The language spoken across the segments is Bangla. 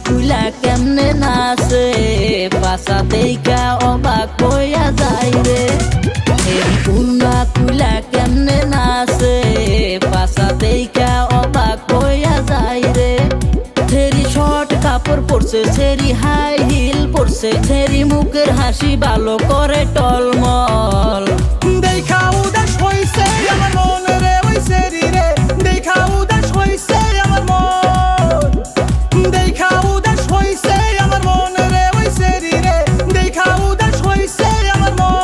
কুলা কেমনে নাচে পাশা দেখা অবাক হইয়া যায় রে। উন্না কুলা কেমনে নাচে পাশা দেখা অবাক হইয়া যায় রে। ছেড়ি শর্ট কাপড় পরছে, ছেড়ি হাই হিল পরছে, ছেড়ি মুখের হাসি ভালো করে টলমল। দেখা উদাস হইছে আমার মন রে ওই ছেড়ি রে, দেখা উদাস হইছে আমার মন, দেখা উদাস হইছে আমার মন রে ওই ছেড়ি রে, দেখা উদাস হইছে আমার মন।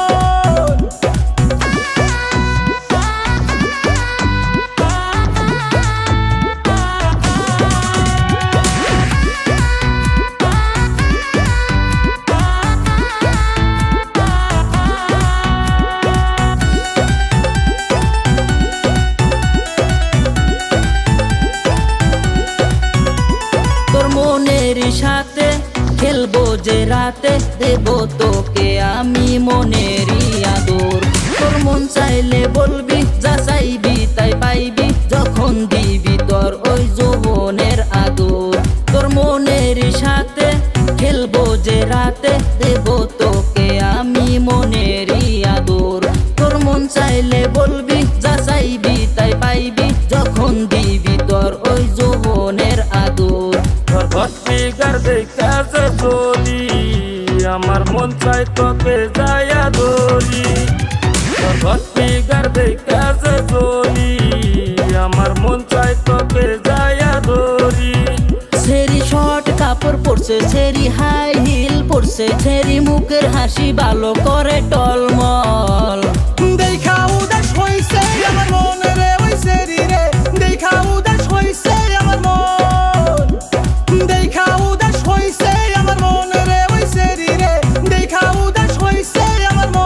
মনের সাথে খেলবো যে রাতে, দেব তোকে আমি মনেরই আদর। তোর মন চাইলে বলবি, যা চাইবি তাই পাইবি, যখন দিবি তোর ওই যৌবনের আদর। তোর মনের সাথে খেলবো যে রাতে, দেব তোকে আমি মনেরই আদর। তোর মন চাইলে বলবি, যা চাইবি তাই পাইবি, যখন দিবি তোর ওই যৌবনের আদর। ফিগার দেখা যে চলি আমার মন চাই তোকে যায়া ধরি। ফিগার দেখা যে চলি আমার মন চাই তোকে যায়া ধরি। ছেড়ি শর্ট কাপড় পরছে, ছেড়ি হাই হিল পরছে, ছেড়ি মুখের হাসি ভালো করে টলমল। দেখা উদাস হইছে আমার মন রে ওই ছেড়ি রে, দেখা উদাস হইছে আমার মন, দেখা উদাস হইছে আমার মন রে ওই ছেড়ি রে, দেখা উদাস হইছে আমার মন।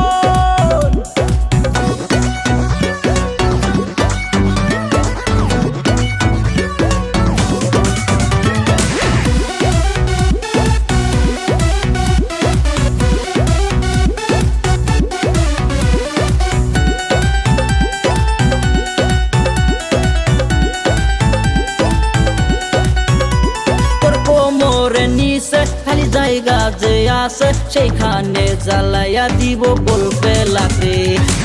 খালি জায়গা যে আছে সেইখানে জ্বালাইয়া দিব বলবে লাগে।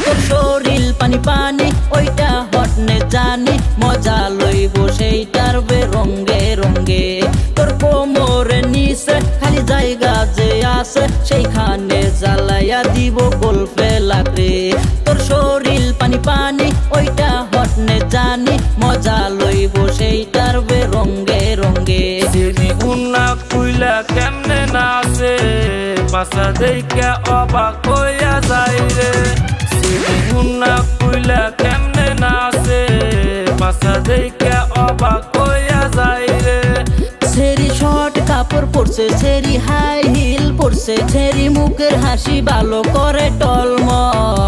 তোর শরীর পানি পানি ওইটা হটনে জানি, মজা লইব সেইটার বেরঙ্গে রঙ্গে। তোর কোমরের নিচে খালি জায়গা যে আছে সেইখানে জ্বালাইয়া দিব বলবে লাগে। তোর শরীর পানি পানি ওইটা হটনে জানি, মজা লইব সেইটার বেরঙ্গে রঙ্গে। উন্না কুইলা কেমনে নাচে পাশা দেখা অবাক হইয়া যায় রে। উন্না কুইলা কেমনে নাচে পাশা দেখা অবাক হইয়া যায় রে। ছেড়ি শর্ট কাপড় পরছে, ছেড়ি হাই হিল পরছে, ছেড়ি মুখের হাসি ভালো করে টলমল।